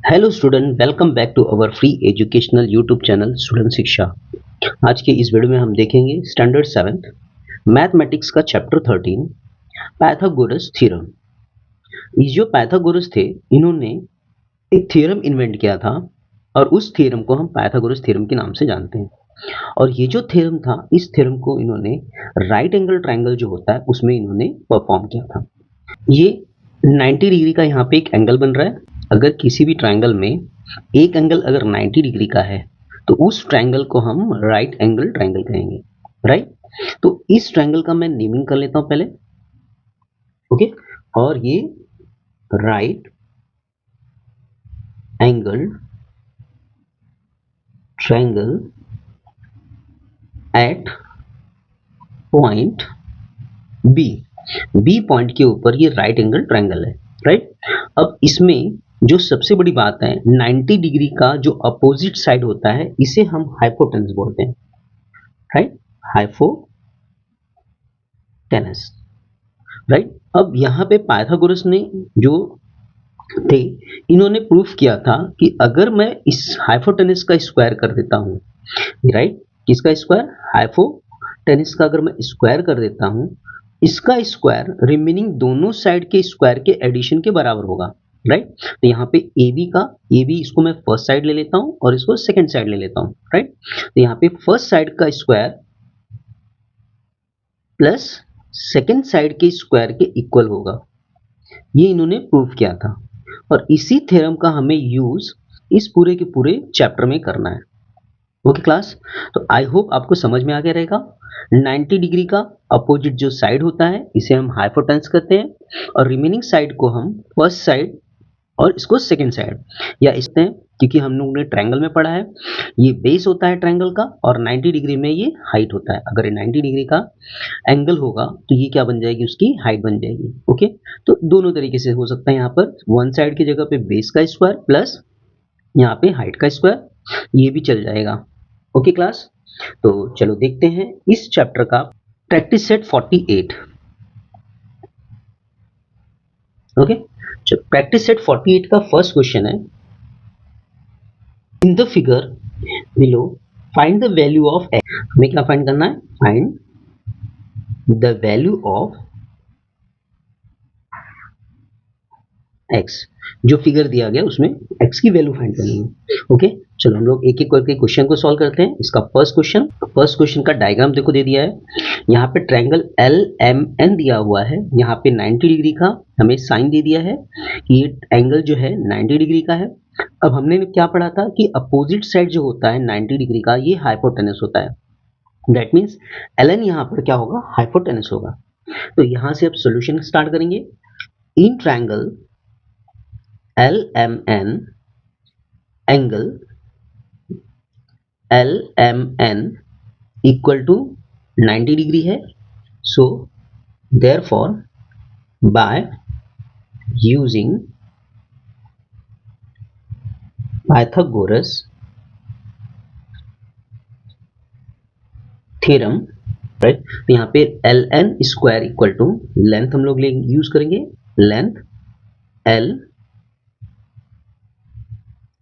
Hello student, welcome back to our free educational YouTube channel student Shiksha. आज के इस video में हम देखेंगे स्टैंडर्ड 7th मैथमेटिक्स का चैप्टर 13 पाइथागोरस थ्योरम। ये जो पाइथागोरस थे, इन्होंने एक थ्योरम इन्वेंट किया था और उस थ्योरम को हम पाइथागोरस थ्योरम के नाम से जानते हैं। और ये जो थ्योरम था, इस थ्योरम को इन्होंने राइट एंगल ट्रायंगल जो होता है उसमें इन्होंने परफॉर्म किया था। ये 90 डिग्री का यहाँ पे एक एंगल बन रहा है। अगर किसी भी ट्रायंगल में एक एंगल अगर 90 डिग्री का है तो उस ट्रायंगल को हम राइट एंगल ट्रायंगल कहेंगे, राइट। तो इस ट्रायंगल का मैं नेमिंग कर लेता हूं पहले, ओके। और ये right angle triangle at point B point के ऊपर ये राइट एंगल ट्रायंगल है, राइट। अब इसमें जो सबसे बड़ी बात है, 90 डिग्री का जो अपोजिट साइड होता है इसे हम हाइपोटेनस बोलते हैं, राइट। Hypotenuse, right. अब यहाँ पे पाइथागोरस ने जो थे, इन्होंने प्रूफ किया था कि अगर मैं इस हाइपोटेनस का स्क्वायर कर देता हूँ, राइट, किसका स्क्वायर, हाइपोटेनस का अगर मैं स्क्वायर कर देता हूँ, इसका स्क्वायर रिमेनिंग दोनों साइड के स्क्वायर के एडिशन के बराबर होगा, राइट। तो यहाँ पे ए बी इसको मैं फर्स्ट साइड ले लेता हूँ और इसको सेकंड साइड ले लेता हूँ, राइट। तो यहाँ पे फर्स्ट साइड का स्क्वायर प्लस सेकंड साइड के स्क्वायर के इक्वल होगा, ये इन्होंने प्रूव किया था। और इसी थ्योरम का हमें यूज इस पूरे के पूरे चैप्टर में करना है, ओके क्लास। तो आई होप आपको समझ में आ गया रहेगा। 90 डिग्री का अपोजिट जो साइड होता है इसे हम हाइपोटेनस कहते हैं और रिमेनिंग साइड को हम फर्स्ट साइड और इसको सेकंड साइड या इसते हैं, क्योंकि हम लोगों ने ट्रायंगल में पढ़ा है ये बेस होता है ट्रायंगल का और 90 डिग्री में ये हाइट होता है। अगर ये 90 डिग्री का एंगल होगा तो ये क्या बन जाएगी, उसकी हाइट बन जाएगी, ओके। तो दोनों तरीके से हो सकता है, यहाँ पर वन साइड की जगह पे बेस का स्क्वायर प्लस यहाँ पे हाइट का स्क्वायर, ये भी चल जाएगा, ओके क्लास। तो चलो देखते हैं इस चैप्टर का practice set 48, okay. Practice set 48 का फर्स्ट क्वेश्चन है, in the figure below find the value of x. हमें क्या फाइंड करना है, find the value of x. जो फिगर दिया गया उसमें एक्स की वैल्यू फाइंड करनी है, ओके। चलो हम लोग एक एक करके क्वेश्चन को सॉल्व करते हैं। इसका फर्स्ट क्वेश्चन का डायग्राम देखो दे दिया है। यहाँ पे ट्रायंगल एल एम एन दिया हुआ है, यहाँ पे 90 डिग्री का हमें साइन दे दिया है कि ये एंगल जो है 90 डिग्री का है। अब हमने क्या पढ़ा था कि अपोजिट साइड जो होता है 90 डिग्री का, ये हाइपोटेनस होता है। दैट मीन्स एल एन यहाँ पर क्या होगा, हाइपोटेनस होगा। तो यहाँ से अब सोल्यूशन स्टार्ट करेंगे। In triangle L M N, angle L M N equal to 90 degree है। So therefore by using Pythagoras theorem, right. तो यहाँ पे L N square equal to length हम लोग यूज करेंगे, length L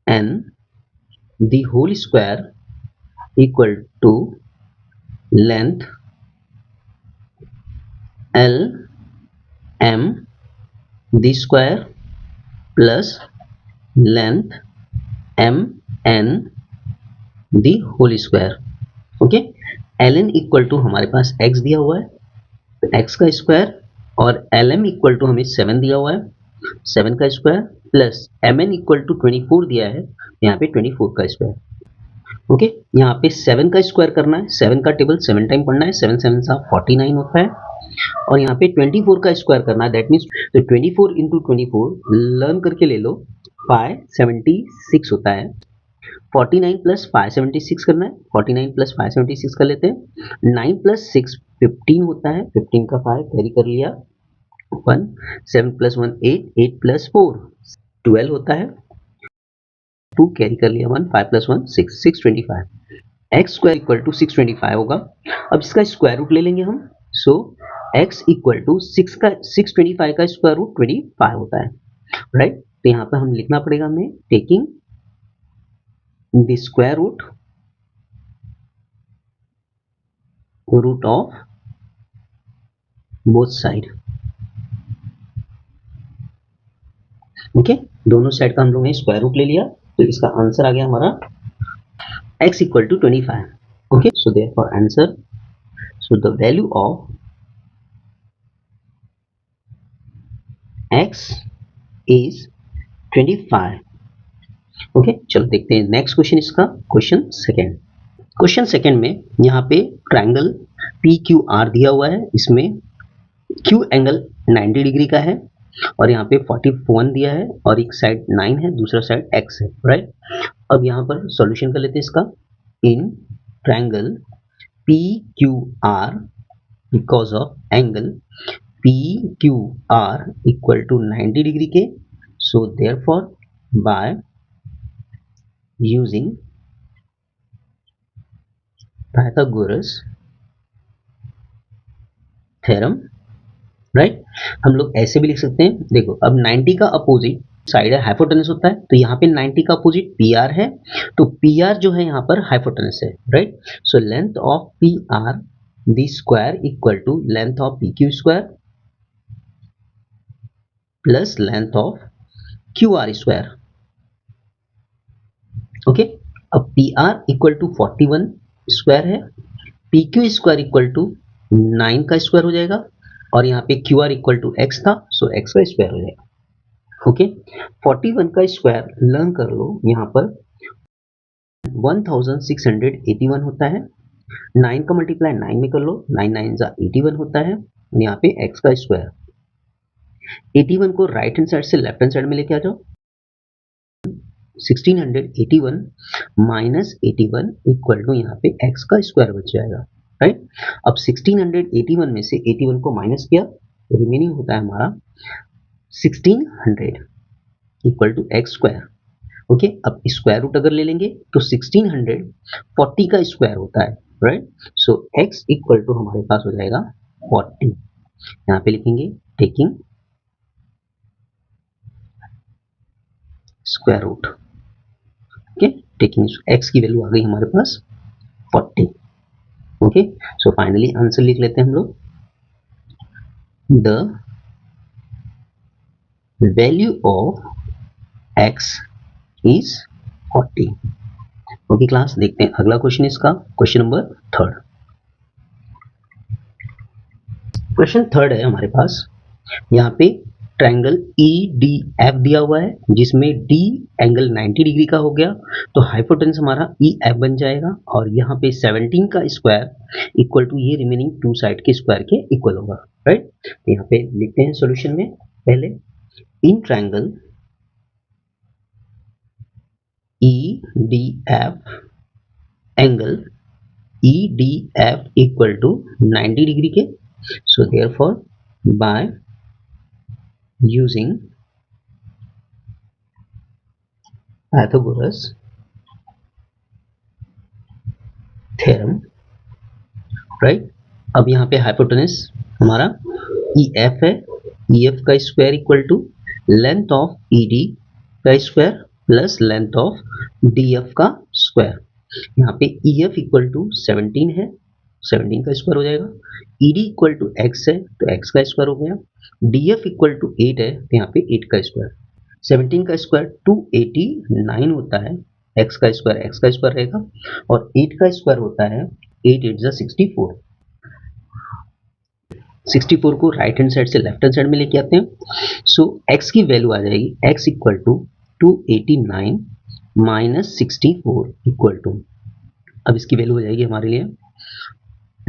N the whole square equal to length L M the square plus length M N the whole square, okay. L N equal to हमारे पास x दिया हुआ है, x का square, और एल एम इक्वल टू हमें 7 दिया हुआ है, 7 का square plus M N equal to 24 दिया है, यहाँ पे 24 का स्क्वायर, ओके। यहाँ पे 7 का स्क्वायर करना है, 7 का टेबल 7 टाइम पढ़ना है, 7 7 सा 49 होता है। और यहाँ पे 24 का स्क्वायर करना है, दैट मीन्स तो 24 इंटू 24 लर्न करके ले लो, 576 होता है। 49 प्लस 576 करना है, 49 प्लस 576 कर लेते हैं। 9 प्लस 6 15 होता है, 15 का 5 कैरी कर लिया, 1 7 प्लस 1 8, 8 प्लस 4 12 होता है, 2 कैरी कर लिया, 1 5 प्लस 1 6 625। एक्स स्क्वायर इक्वल टू 625 होगा। अब इसका स्क्वायर रूट ले लेंगे हम। सो एक्स इक्वल टू 625 का स्क्वायर रूट 25 होता है, राइट। तो यहाँ पे हम लिखना पड़ेगा हमें taking the square root of both side. Okay, दोनों साइड का हम लोग ने स्क्वायर रूट ले लिया, तो इसका आंसर आ गया हमारा x equal to 25। Okay, so therefore answer, so the value of x is 25। Okay, चलो देखते हैं नेक्स्ट क्वेश्चन इसका, क्वेश्चन सेकेंड। क्वेश्चन सेकेंड में यहाँ पे ट्राइंगल PQR दिया हुआ है, इसमें Q एंगल 90 डिग्री का है और यहाँ पे 41 दिया है और एक साइड 9 है, दूसरा साइड x है, राइट। अब यहाँ पर सॉल्यूशन कर लेते हैं इसका। In triangle PQR because of angle PQR equal to 90 degree के, so therefore by using Pythagoras theorem, right. हम लोग ऐसे भी लिख सकते हैं, देखो अब 90 का अपोजिट साइड है हाइपोटेनस होता है, तो यहाँ पे 90 का अपोजिट PR है, तो PR जो है यहाँ पर हाइपोटेनस है, right. So length of PR the square equal to length of PQ square plus length of QR square. Okay, अब PR इक्वल टू 41 स्क्वायर है, PQ स्क्वायर इक्वल टू 9 का स्क्वायर हो जाएगा और यहाँ पे QR इक्वल टू x था, सो x का स्क्वायर हो जाएगा। ओके, 41 का स्क्वायर लर्न कर लो, यहाँ पर 1681 होता है, 9 का मल्टीप्लाई 9 में कर लो, 9 9 जा 81 होता है, यहाँ पे x का स्क्वायर। 81 को राइट हैंड साइड से लेफ्ट हैंड साइड में लेके आ जाओ, 1681 माइनस 81 इक्वल टू यहाँ पे x का स्क्वायर बच जाएगा, राइट। अब 1681 में से 81 को माइनस किया, रिमेनिंग होता है हमारा 1600 equal to x square. Okay, अब स्क्वायर रूट अगर ले लेंगे तो 1600 40 का स्क्वायर होता है, right. So x equal to हमारे पास हो जाएगा 40। यहाँ पे लिखेंगे taking square root. Okay, taking x की वैल्यू आ गई हमारे पास 40। ओके, सो फाइनली आंसर लिख लेते हैं हम लोग, the value of x is 40। Okay class, देखते हैं अगला क्वेश्चन इसका, question number third. Question third है हमारे पास, यहाँ पे ट्राइंगल EDF दिया हुआ है, जिसमें D एंगल 90 डिग्री का हो गया, तो हाइपोटेनस हमारा EF बन जाएगा और यहाँ पे 17 का स्क्वायर इक्वल टू ये रिमेनिंग टू साइड के स्क्वायर के इक्वल होगा, राइट। तो यहाँ पे लिखते हैं सॉल्यूशन में, पहले in triangle EDF angle EDF equal to 90 degree के, so therefore by using Pythagoras theorem, right. अब यहाँ पे हाइपोटेनस हमारा EF है, EF का square equal to length of ED का square plus length of DF का स्क्वायर। यहाँ पे EF इक्वल टू 17 है, 17 का स्क्वायर हो जाएगा, ED इक्वल टू x है तो x का स्क्वायर हो गया, DF इक्वल टू 8 है तो यहाँ पे 8 का स्क्वायर। 17 का स्क्वायर 289 होता है, x का स्क्वायर रहेगा और 8 का स्क्वायर होता है 8 8 जा 64। 64 को राइट हैंड साइड से लेफ्ट हैंड साइड में लेके आते हैं, सो x की वैल्यू आ जाएगी x equal to 289 minus 64 equal to, अब इसकी वैल्यू हो जाएगी हमारे लिए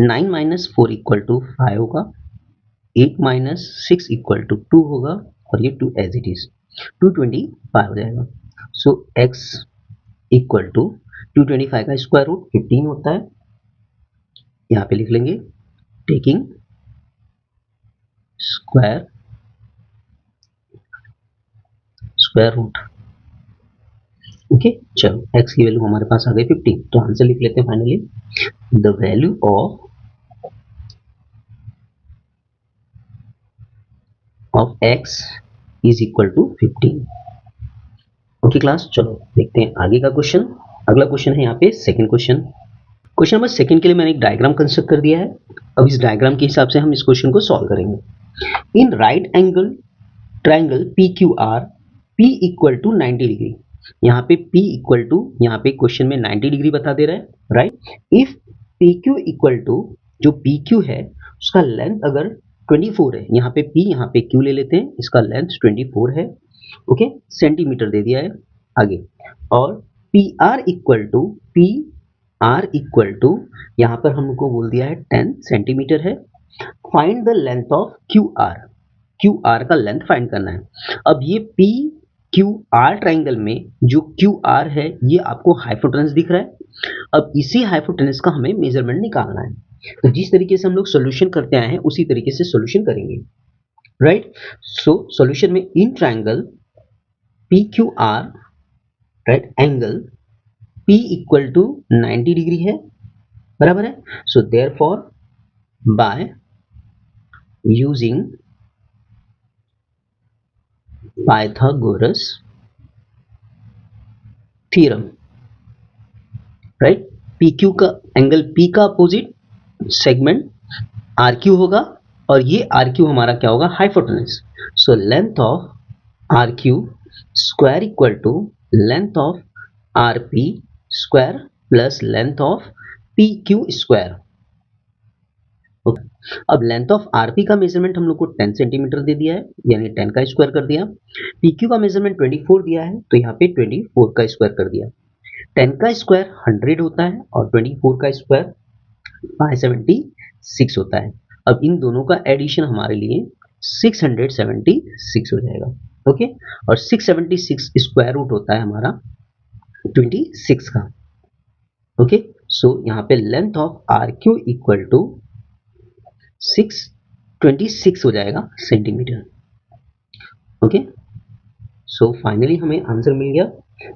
9 माइनस 4 इक्वल टू 5 होगा, 8 माइनस 6 इक्वल टू 2 होगा और ये 2 एज इट इज 225 हो जाएगा। सो x इक्वल टू 225 का स्क्वायर रूट 15 होता है, यहाँ पे लिख लेंगे टेकिंग स्क्वायर रूट। ओके, चलो x की वैल्यू हमारे पास आ गई 15, तो आंसर लिख लेते हैं finally, the value of x is equal to 15। Okay class, चलो देखते हैं आगे का क्वेश्चन। अगला क्वेश्चन है यहाँ पे second question. Question number second के लिए मैंने एक डायग्राम कंस्ट्रक्ट कर दिया है। अब इस डायग्राम के हिसाब से हम इस क्वेश्चन को सॉल्व करेंगे। In right angle triangle P Q R, P equal to 90 degree. यहाँ पे P इक्वल टू, यहाँ पे क्वेश्चन में 90 डिग्री बता दे रहा है, right. If P Q equal to, जो पी क्यू है उसका लेंथ अगर 24 है, यहाँ पे P यहाँ पे Q ले लेते हैं, इसका लेंथ 24 है, ओके, सेंटीमीटर दे दिया है आगे। और पी आर इक्वल टू यहाँ पर हमको बोल दिया है 10 सेंटीमीटर है। Find the length of Q R का लेंथ फाइंड करना है। अब ये पी क्यू आर ट्राइंगल में जो क्यू आर है ये आपको हाइपोटेनस दिख रहा है। अब इसी हाइपोटेनस का हमें मेजरमेंट निकालना है। तो जिस तरीके से हम लोग सोल्यूशन करते आए हैं उसी तरीके से सोल्यूशन करेंगे, राइट। सो सोल्यूशन में in triangle P Q R, right, angle P equal to 90 degree है, बराबर है। So therefore by using Pythagoras theorem, right, P Q का एंगल P का अपोजिट सेगमेंट आर क्यू होगा और ये आर क्यू हमारा क्या होगा, hypotenuse. So length of R Q square equal to length of R P square plus length of P Q square. अब length of R P का measurement हम लोग को 10 सेंटीमीटर दे दिया है, यानी 10 का स्क्वायर कर दिया। पीक्यू का मेजरमेंट 24 दिया है, तो यहाँ पे 24 का स्क्वायर कर दिया। 10 का स्क्वायर 100 होता है और 24 का स्क्वायर 576 होता है। अब इन दोनों का एडिशन हमारे लिए 676 हो जाएगा, ओके। और 676 स्क्वायर रूट होता है हमारा 26 का, ओके। सो यहाँ पे length of R Q equal to 626 हो जाएगा सेंटीमीटर, ओके। सो फाइनली हमें आंसर मिल गया।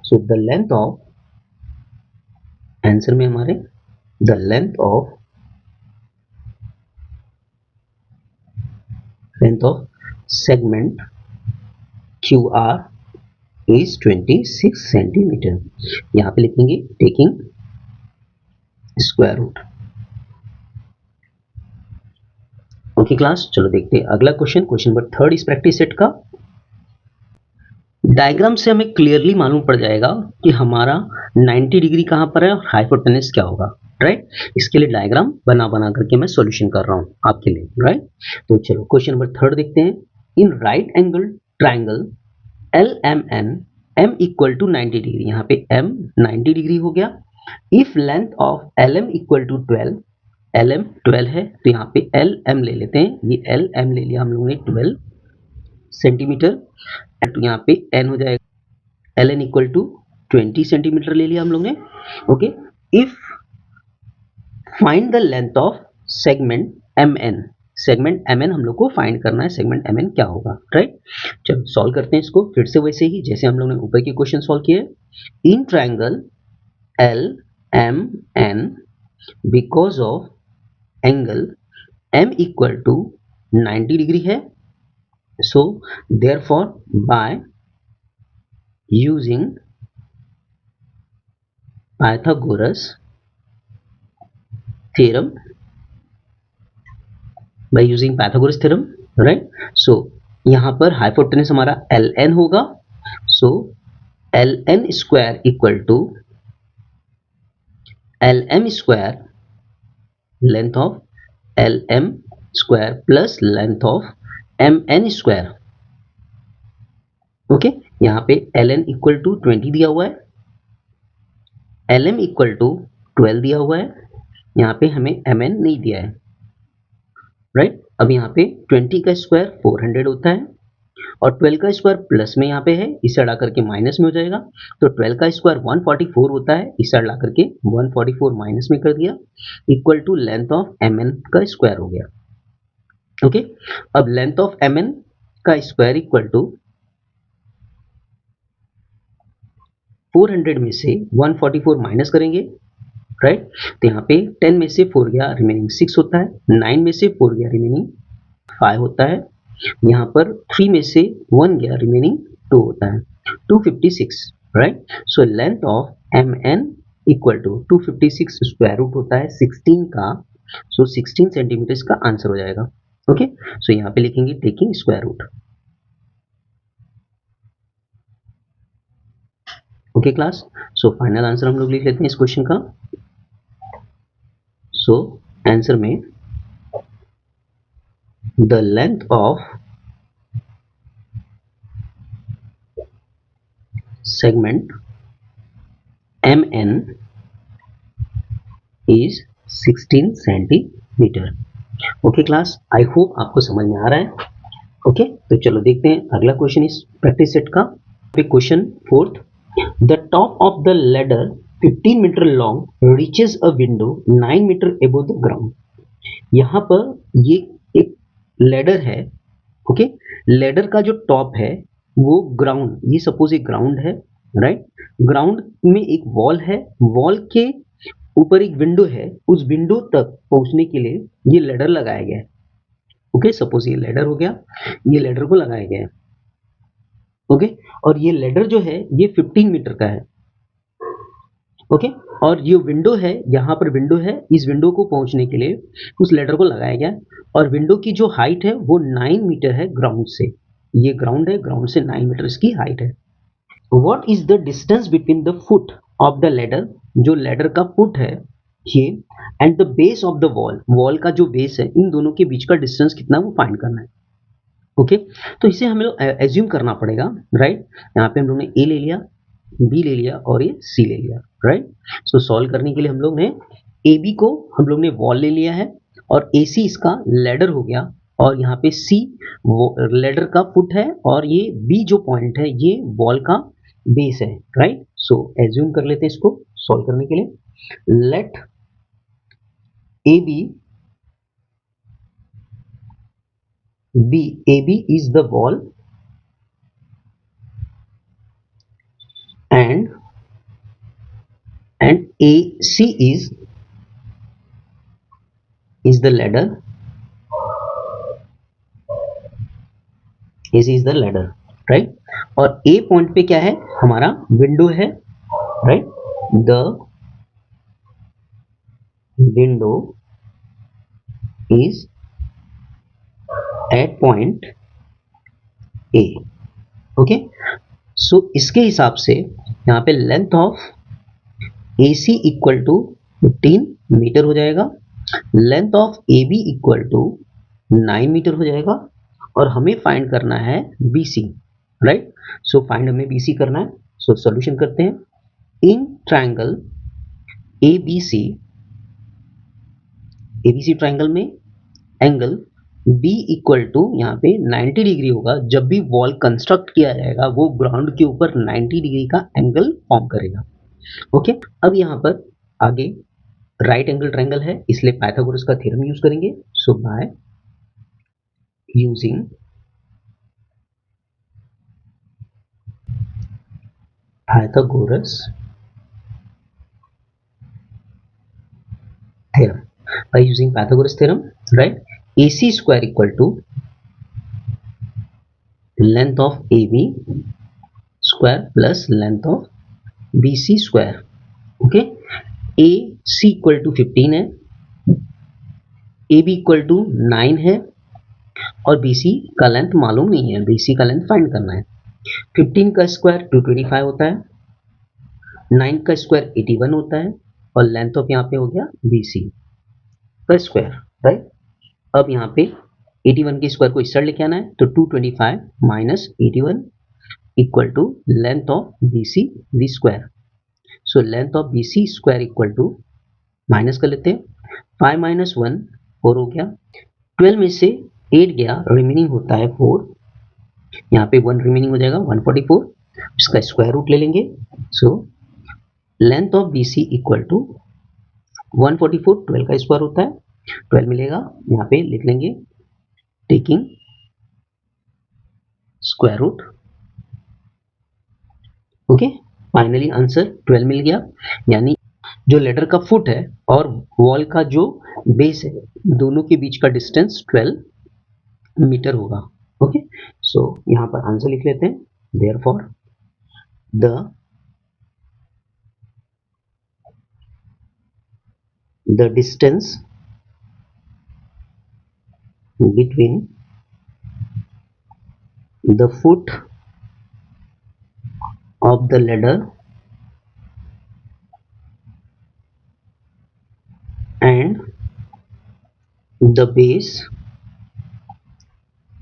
So the length of, answer में हमारे the length of segment Q R is 26 centimetre. यहाँ पे लिखेंगे taking square root, okay class. चलो देखते हैं अगला क्वेश्चन, क्वेश्चन नंबर थर्ड इस प्रैक्टिस सेट का। डायग्राम से हमें क्लियरली मालूम पड़ जाएगा कि हमारा 90 डिग्री कहाँ पर है और हाइपोटेनस क्या होगा, राइट। इसके लिए डायग्राम बना करके मैं सॉल्यूशन कर रहा हूँ आपके लिए, राइट। तो चलो क्वेश्चन नंबर थर्ड देखते हैं। In right angle triangle L M N, M equal to 90 degree, यहाँ पे एम 90 डिग्री हो गया। If length of L M equal to 12, L M 12 है, तो यहाँ पे एल एम ले लेते हैं, ये एल एम ले लिया हम लोगों ने 12 सेंटीमीटर, तो यहाँ पे एन हो जाएगा L N equal to 20 centimetre ले लिया हम लोग ने, okay. If find the length of segment M N, segment M N हम लोग को फाइंड करना है, सेगमेंट एम एन क्या होगा, राइट। चलो सॉल्व करते हैं इसको फिर से वैसे ही जैसे हम लोग ने ऊपर के क्वेश्चन सॉल्व किए। In triangle L M N, because of angle m equal to 90 degree है, so therefore by using Pythagoras theorem, by using Pythagoras theorem, right. So यहाँ पर हाइपोटेनस हमारा एल एन होगा, so L N square equal to L M square, length of L M square plus length of M N square, okay. यहाँ पे L N equal to 20 दिया हुआ है, L M equal to 12 दिया हुआ है, यहाँ पे हमें एम एन नहीं दिया है, राइट। अब यहाँ पे 20 का स्क्वायर 400 होता है और 12 का स्क्वायर प्लस में यहाँ पे है, इसे हटा करके माइनस में हो जाएगा, तो 12 का स्क्वायर 144 होता है, इसे हटा करके 144 माइनस में कर दिया, equal to length of M N का स्क्वायर हो गया, ओके। अब लेंथ ऑफ एम एन का स्क्वायर इक्वल टू 400 में से 144 माइनस करेंगे, राइट। तो यहाँ पे 10 में से 4 गया रिमेनिंग 6 होता है, 9 में से 4 गया रिमेनिंग 5 होता है, यहाँ पर 3 में से 1 गया रिमेनिंग 2 होता है। 256, right. So length of mn equal to 256 square root होता है 16 का. सो 16 सेंटीमीटर का आंसर हो जाएगा. ओके, सो यहाँ पे लिखेंगे taking square root. Okay class, so final answer हम लोग लिख लेते हैं इस क्वेश्चन का. सो आंसर में the length of segment mn is 16 centimetre. Okay class, I hope आपको समझ में आ रहा है. ओके, तो चलो देखते हैं अगला क्वेश्चन इस प्रैक्टिस सेट का. Question fourth, the top of the ladder 15 metre long reaches a window 9 metre above the ground. यहाँ पर ये एक लेडर है. ओके, लेडर का जो टॉप है वो ग्राउंड, ये सपोज एक ग्राउंड है, राइट. ग्राउंड में एक वॉल है, वॉल के ऊपर एक विंडो है, उस विंडो तक पहुंचने के लिए ये लेडर लगाया गया है. ओके, सपोज ये लेडर हो गया, ये लेडर को लगाया गया है. ओके, और ये लेडर जो है ये 15 मीटर का है. ओके, और ये विंडो है, यहाँ पर विंडो है, इस विंडो को पहुंचने के लिए उस लेडर को लगाया गया. और विंडो की जो हाइट है वो 9 मीटर है ग्राउंड से. ये ग्राउंड है, ग्राउंड से 9 मीटर इसकी हाइट है. What is the distance between the foot of the ladder, जो लेडर का फुट है ये, and the base of the wall, wall का जो बेस है, इन दोनों के बीच का डिस्टेंस कितना वो फाइंड करना है. ओके, तो इसे हमें एज्यूम करना पड़ेगा, राइट. यहाँ पे हम लोग ने ए ले लिया, बी ले लिया और ये सी ले लिया, राइट. सो सॉल्व करने के लिए हम लोग ने ए बी को हम लोग ने वॉल ले लिया है और ए सी इसका लेडर हो गया, और यहाँ पे सी लेडर का फुट है और ये बी जो पॉइंट है ये वॉल का बेस है, राइट. सो एज्यूम कर लेते हैं इसको सॉल्व करने के लिए. Let A B is the wall and AC is the ladder. AC is the ladder, right. और A पॉइंट पे क्या है, हमारा विंडो है, right. The window is at point A. Okay, so इसके हिसाब से यहाँ पे length of AC equal to 15 metre हो जाएगा, length of AB equal to 9 metre हो जाएगा, और हमें फाइंड करना है BC, राइट. सो फाइंड हमें BC करना है. सो सॉल्यूशन करते हैं. इन ट्रायंगल ABC ट्रायंगल में एंगल B इक्वल टू यहाँ पे 90 डिग्री होगा. जब भी वॉल कंस्ट्रक्ट किया जाएगा वो ग्राउंड के ऊपर 90 डिग्री का एंगल फॉर्म करेगा. ओके, अब यहाँ पर आगे राइट एंगल ट्रायंगल है, इसलिए पाइथागोरस का थ्योरम यूज करेंगे. So by using Pythagoras theorem, by using Pythagoras theorem, right, AC square equal to length of AB square plus length of BC square. Okay, AC equal to 15 है, AB equal to 9 है, और BC का length मालूम नहीं है, BC का length find करना है. 15 का स्क्वायर 225 होता है, 9 का स्क्वायर 81 होता है, और लेंथ ऑफ यहाँ पे हो गया BC का स्क्वायर, राइट. अब यहाँ पे 81 के स्क्वायर को इस साइड लेके आना है, तो 225 minus 81 equal to length of BC वी square. So length of BC square equal to, minus कर लेते हैं, 5 माइनस 1 4 हो गया, 12 में से 8 गया, रिमेनिंग होता है 4. यहाँ पे 1 रिमेनिंग हो जाएगा 144, इसका स्क्वायर रूट ले लेंगे. So length of BC equal to 144, 12 का स्क्वायर होता है 12 मिलेगा, यहाँ पे लिख लेंगे taking square root. Okay, finally answer 12 मिल गया. यानी जो लेटर का फुट है और वॉल का जो बेस है दोनों के बीच का डिस्टेंस 12 मीटर होगा. ओके, सो यहाँ पर आंसर लिख लेते हैं. Therefore the distance between the foot of the ladder and the base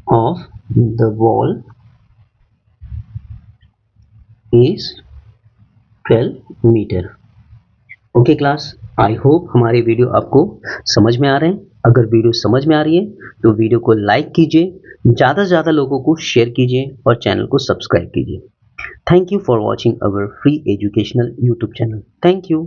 of the wall is 12 metre. Okay class, I hope हमारे वीडियो आपको समझ में आ रहे हैं। अगर वीडियो समझ में आ रही है तो वीडियो को लाइक कीजिए, ज़्यादा से ज़्यादा लोगों को शेयर कीजिए और चैनल को सब्सक्राइब कीजिए। Thank you for watching our free educational YouTube channel. Thank you.